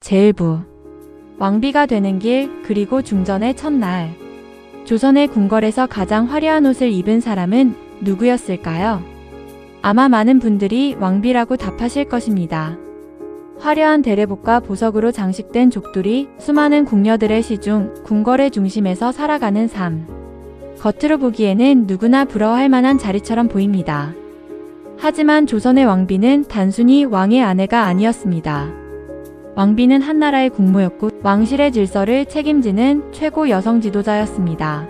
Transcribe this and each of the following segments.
제1부 왕비가 되는 길 그리고 중전의 첫날. 조선의 궁궐에서 가장 화려한 옷을 입은 사람은 누구였을까요? 아마 많은 분들이 왕비라고 답하실 것입니다. 화려한 대례복과 보석으로 장식된 족들이 수많은 궁녀들의 시중 궁궐의 중심에서 살아가는 삶. 겉으로 보기에는 누구나 부러워할 만한 자리처럼 보입니다. 하지만 조선의 왕비는 단순히 왕의 아내가 아니었습니다. 왕비는 한나라의 국모였고 왕실의 질서를 책임지는 최고 여성 지도자였습니다.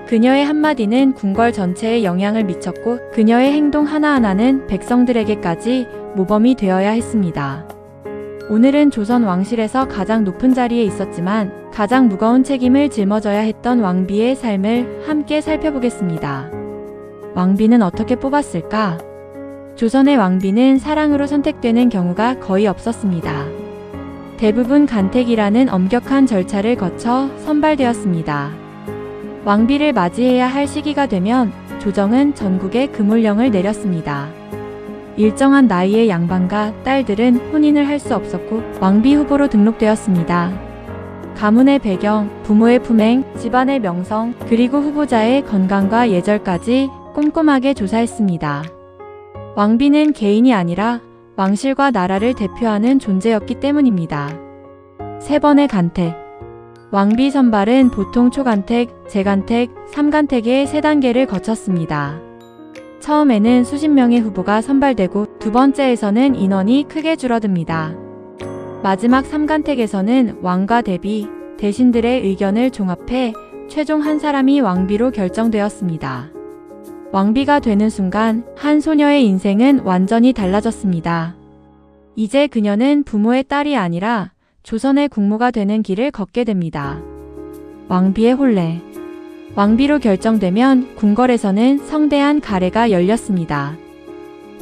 그녀의 한마디는 궁궐 전체에 영향을 미쳤고 그녀의 행동 하나하나는 백성들에게까지 모범이 되어야 했습니다. 오늘은 조선 왕실에서 가장 높은 자리에 있었지만 가장 무거운 책임을 짊어져야 했던 왕비의 삶을 함께 살펴보겠습니다. 왕비는 어떻게 뽑았을까? 조선의 왕비는 사랑으로 선택되는 경우가 거의 없었습니다. 대부분 간택이라는 엄격한 절차를 거쳐 선발되었습니다. 왕비를 맞이해야 할 시기가 되면 조정은 전국에 금올령을 내렸습니다. 일정한 나이의 양반과 딸들은 혼인을 할 수 없었고 왕비 후보로 등록되었습니다. 가문의 배경, 부모의 품행, 집안의 명성, 그리고 후보자의 건강과 예절까지 꼼꼼하게 조사했습니다. 왕비는 개인이 아니라 왕실과 나라를 대표하는 존재였기 때문입니다. 3번의 간택. 왕비 선발은 보통 초간택, 재간택, 3간택의 3단계를 거쳤습니다. 처음에는 수십 명의 후보가 선발되고 두 번째에서는 인원이 크게 줄어듭니다. 마지막 3간택에서는 왕과 대비, 대신들의 의견을 종합해 최종 한 사람이 왕비로 결정되었습니다. 왕비가 되는 순간 한 소녀의 인생은 완전히 달라졌습니다. 이제 그녀는 부모의 딸이 아니라 조선의 국모가 되는 길을 걷게 됩니다. 왕비의 혼례. 왕비로 결정되면 궁궐에서는 성대한 가례가 열렸습니다.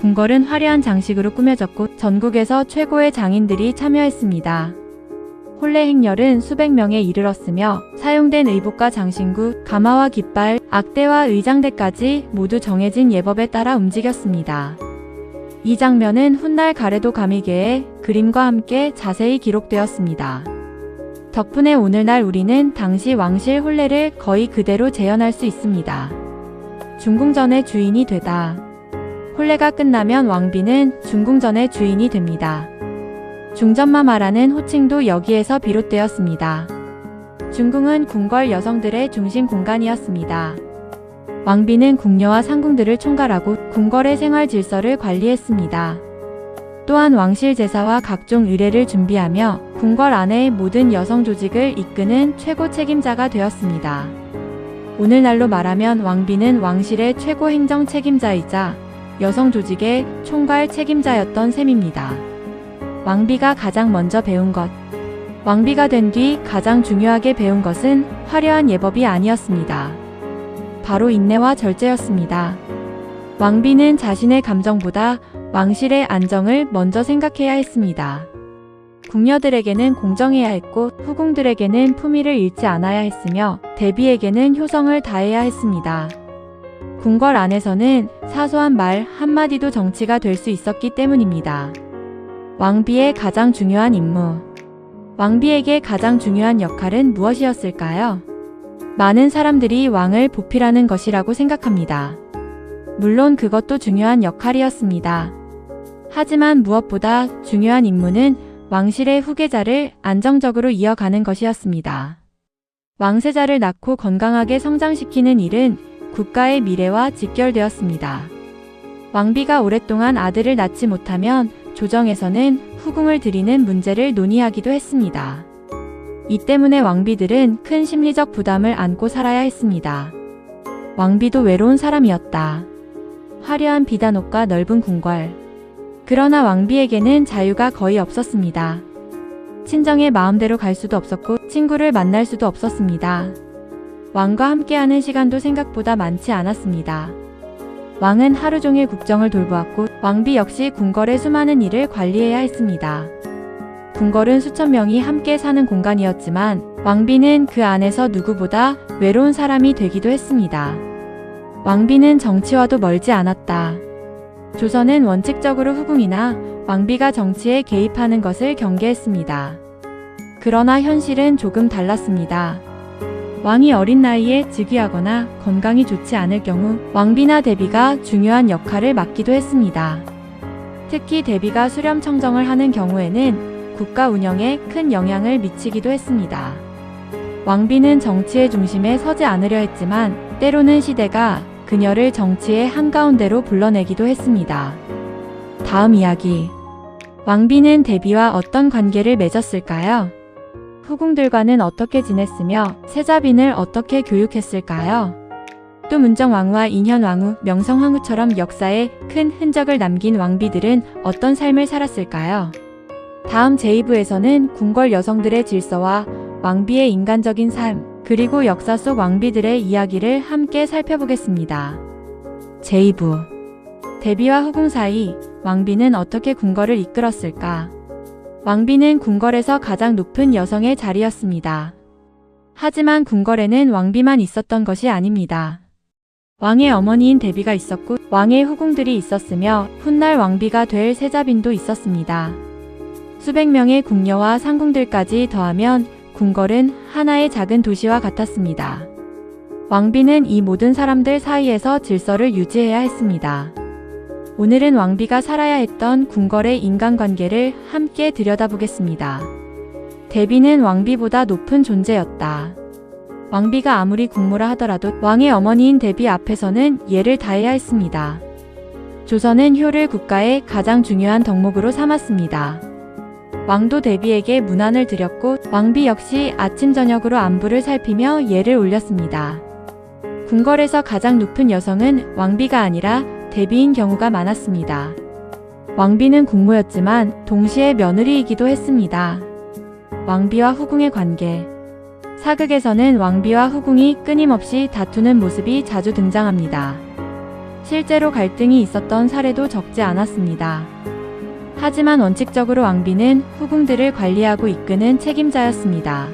궁궐은 화려한 장식으로 꾸며졌고 전국에서 최고의 장인들이 참여했습니다. 혼례 행렬은 수백 명에 이르렀으며 사용된 의복과 장신구, 가마와 깃발, 악대와 의장대까지 모두 정해진 예법에 따라 움직였습니다. 이 장면은 훗날 가래도 가미계에 그림과 함께 자세히 기록되었습니다. 덕분에 오늘날 우리는 당시 왕실 혼례를 거의 그대로 재현할 수 있습니다. 중궁전의 주인이 되다. 혼례가 끝나면 왕비는 중궁전의 주인이 됩니다. 중전마마라는 호칭도 여기에서 비롯되었습니다. 중궁은 궁궐 여성들의 중심 공간이었습니다. 왕비는 궁녀와 상궁들을 총괄하고 궁궐의 생활 질서를 관리했습니다. 또한 왕실 제사와 각종 의례를 준비하며 궁궐 안의 모든 여성 조직을 이끄는 최고 책임자가 되었습니다. 오늘날로 말하면 왕비는 왕실의 최고 행정 책임자이자 여성 조직의 총괄 책임자였던 셈입니다. 왕비가 가장 먼저 배운 것. 왕비가 된 뒤 가장 중요하게 배운 것은 화려한 예법이 아니었습니다. 바로 인내와 절제였습니다. 왕비는 자신의 감정보다 왕실의 안정을 먼저 생각해야 했습니다. 궁녀들에게는 공정해야 했고 후궁들에게는 품위를 잃지 않아야 했으며 대비에게는 효성을 다해야 했습니다. 궁궐 안에서는 사소한 말 한마디도 정치가 될 수 있었기 때문입니다. 왕비의 가장 중요한 임무. 왕비에게 가장 중요한 역할은 무엇이었을까요? 많은 사람들이 왕을 보필하는 것이라고 생각합니다. 물론 그것도 중요한 역할이었습니다. 하지만 무엇보다 중요한 임무는 왕실의 후계자를 안정적으로 이어가는 것이었습니다. 왕세자를 낳고 건강하게 성장시키는 일은 국가의 미래와 직결되었습니다. 왕비가 오랫동안 아들을 낳지 못하면 조정에서는 후궁을 들이는 문제를 논의하기도 했습니다. 이 때문에 왕비들은 큰 심리적 부담을 안고 살아야 했습니다. 왕비도 외로운 사람이었다. 화려한 비단옷과 넓은 궁궐. 그러나 왕비에게는 자유가 거의 없었습니다. 친정의 마음대로 갈 수도 없었고 친구를 만날 수도 없었습니다. 왕과 함께하는 시간도 생각보다 많지 않았습니다. 왕은 하루 종일 국정을 돌보았고 왕비 역시 궁궐의 수많은 일을 관리해야 했습니다. 궁궐은 수천 명이 함께 사는 공간이었지만 왕비는 그 안에서 누구보다 외로운 사람이 되기도 했습니다. 왕비는 정치와도 멀지 않았다. 조선은 원칙적으로 후궁이나 왕비가 정치에 개입하는 것을 경계했습니다. 그러나 현실은 조금 달랐습니다. 왕이 어린 나이에 즉위하거나 건강이 좋지 않을 경우 왕비나 대비가 중요한 역할을 맡기도 했습니다. 특히 대비가 수렴청정을 하는 경우에는 국가 운영에 큰 영향을 미치기도 했습니다. 왕비는 정치의 중심에 서지 않으려 했지만 때로는 시대가 그녀를 정치의 한가운데로 불러내기도 했습니다. 다음 이야기. 왕비는 대비와 어떤 관계를 맺었을까요? 후궁들과는 어떻게 지냈으며 세자빈을 어떻게 교육했을까요? 또 문정왕후와 인현왕후, 명성황후처럼 역사에 큰 흔적을 남긴 왕비들은 어떤 삶을 살았을까요? 다음 제2부에서는 궁궐 여성들의 질서와 왕비의 인간적인 삶, 그리고 역사 속 왕비들의 이야기를 함께 살펴보겠습니다. 제2부. 대비와 후궁 사이, 왕비는 어떻게 궁궐을 이끌었을까? 왕비는 궁궐에서 가장 높은 여성의 자리였습니다. 하지만 궁궐에는 왕비만 있었던 것이 아닙니다. 왕의 어머니인 대비가 있었고 왕의 후궁들이 있었으며 훗날 왕비가 될 세자빈도 있었습니다. 수백 명의 궁녀와 상궁들까지 더하면 궁궐은 하나의 작은 도시와 같았습니다. 왕비는 이 모든 사람들 사이에서 질서를 유지해야 했습니다. 오늘은 왕비가 살아야 했던 궁궐의 인간관계를 함께 들여다보겠습니다. 대비는 왕비보다 높은 존재였다. 왕비가 아무리 국무라 하더라도 왕의 어머니인 대비 앞에서는 예를 다해야 했습니다. 조선은 효를 국가의 가장 중요한 덕목으로 삼았습니다. 왕도 대비에게 문안을 드렸고 왕비 역시 아침 저녁으로 안부를 살피며 예를 올렸습니다. 궁궐에서 가장 높은 여성은 왕비가 아니라 대비인 경우가 많았습니다. 왕비는 국무였지만 동시에 며느리이기도 했습니다. 왕비와 후궁의 관계. 사극에서는 왕비와 후궁이 끊임없이 다투는 모습이 자주 등장합니다. 실제로 갈등이 있었던 사례도 적지 않았습니다. 하지만 원칙적으로 왕비는 후궁들을 관리하고 이끄는 책임자였습니다.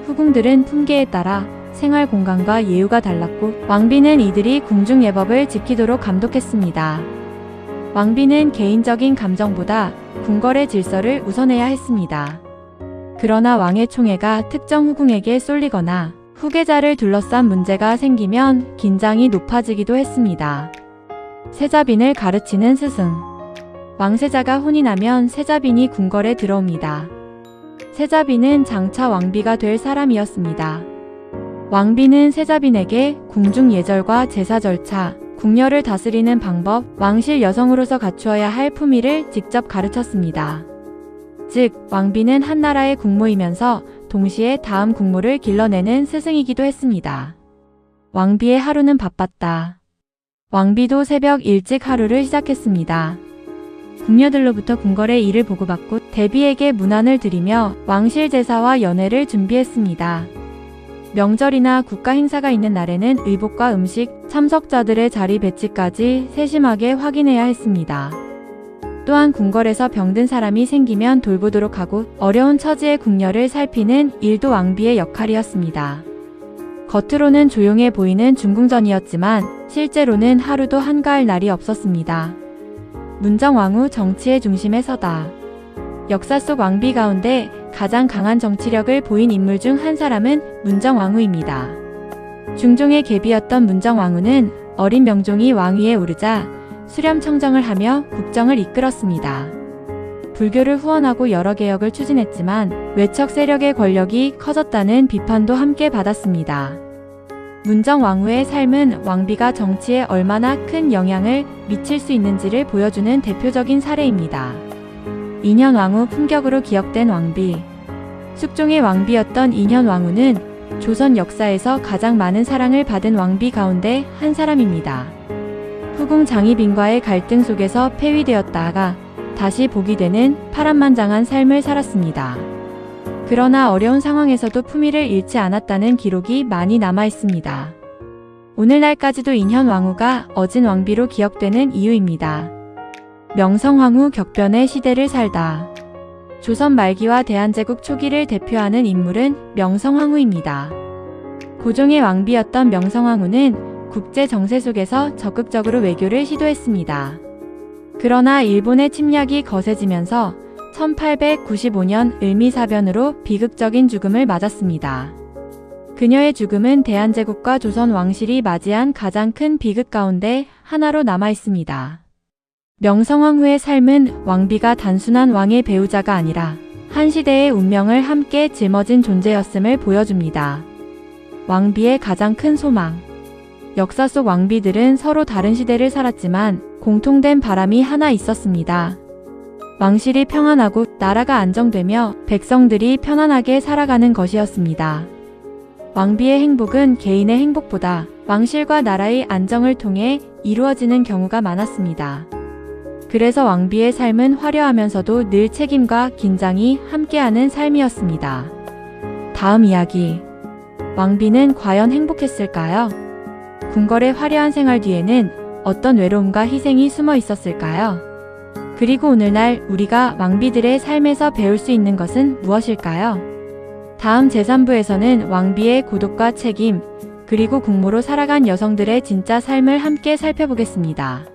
후궁들은 품계에 따라 생활 공간과 예우가 달랐고 왕비는 이들이 궁중 예법을 지키도록 감독했습니다. 왕비는 개인적인 감정보다 궁궐의 질서를 우선해야 했습니다. 그러나 왕의 총애가 특정 후궁에게 쏠리거나 후계자를 둘러싼 문제가 생기면 긴장이 높아지기도 했습니다. 세자빈을 가르치는 스승. 왕세자가 혼이 나면 세자빈이 궁궐에 들어옵니다. 세자빈은 장차 왕비가 될 사람이었습니다. 왕비는 세자빈에게 궁중 예절과 제사 절차, 궁녀를 다스리는 방법, 왕실 여성으로서 갖추어야 할 품위를 직접 가르쳤습니다. 즉, 왕비는 한나라의 국모이면서 동시에 다음 국모를 길러내는 스승이기도 했습니다. 왕비의 하루는 바빴다. 왕비도 새벽 일찍 하루를 시작했습니다. 궁녀들로부터 궁궐의 일을 보고받고 대비에게 문안을 드리며 왕실 제사와 연회를 준비했습니다. 명절이나 국가 행사가 있는 날에는 의복과 음식, 참석자들의 자리 배치까지 세심하게 확인해야 했습니다. 또한 궁궐에서 병든 사람이 생기면 돌보도록 하고 어려운 처지의 궁녀를 살피는 일도 왕비의 역할이었습니다. 겉으로는 조용해 보이는 중궁전이었지만 실제로는 하루도 한가할 날이 없었습니다. 문정왕후 정치의 중심에 서다. 역사 속 왕비 가운데 가장 강한 정치력을 보인 인물 중 한 사람은 문정왕후입니다. 중종의 계비였던 문정왕후는 어린 명종이 왕위에 오르자 수렴청정을 하며 국정을 이끌었습니다. 불교를 후원하고 여러 개혁을 추진했지만 외척 세력의 권력이 커졌다는 비판도 함께 받았습니다. 문정왕후의 삶은 왕비가 정치에 얼마나 큰 영향을 미칠 수 있는지를 보여주는 대표적인 사례입니다. 인현왕후 품격으로 기억된 왕비. 숙종의 왕비였던 인현왕후는 조선 역사에서 가장 많은 사랑을 받은 왕비 가운데 한 사람입니다. 후궁 장희빈과의 갈등 속에서 폐위되었다가 다시 복이 되는 파란만장한 삶을 살았습니다. 그러나 어려운 상황에서도 품위를 잃지 않았다는 기록이 많이 남아 있습니다. 오늘날까지도 인현왕후가 어진 왕비로 기억되는 이유입니다. 명성황후 격변의 시대를 살다. 조선 말기와 대한제국 초기를 대표하는 인물은 명성황후입니다. 고종의 왕비였던 명성황후는 국제 정세 속에서 적극적으로 외교를 시도했습니다. 그러나 일본의 침략이 거세지면서 1895년 을미사변으로 비극적인 죽음을 맞았습니다. 그녀의 죽음은 대한제국과 조선 왕실이 맞이한 가장 큰 비극 가운데 하나로 남아 있습니다. 명성황후의 삶은 왕비가 단순한 왕의 배우자가 아니라 한 시대의 운명을 함께 짊어진 존재였음을 보여줍니다. 왕비의 가장 큰 소망. 역사 속 왕비들은 서로 다른 시대를 살았지만 공통된 바람이 하나 있었습니다. 왕실이 평안하고 나라가 안정되며 백성들이 편안하게 살아가는 것이었습니다. 왕비의 행복은 개인의 행복보다 왕실과 나라의 안정을 통해 이루어지는 경우가 많았습니다. 그래서 왕비의 삶은 화려하면서도 늘 책임과 긴장이 함께하는 삶이었습니다. 다음 이야기. 왕비는 과연 행복했을까요? 궁궐의 화려한 생활 뒤에는 어떤 외로움과 희생이 숨어 있었을까요? 그리고 오늘날 우리가 왕비들의 삶에서 배울 수 있는 것은 무엇일까요? 다음 제3부에서는 왕비의 고독과 책임, 그리고 국모로 살아간 여성들의 진짜 삶을 함께 살펴보겠습니다.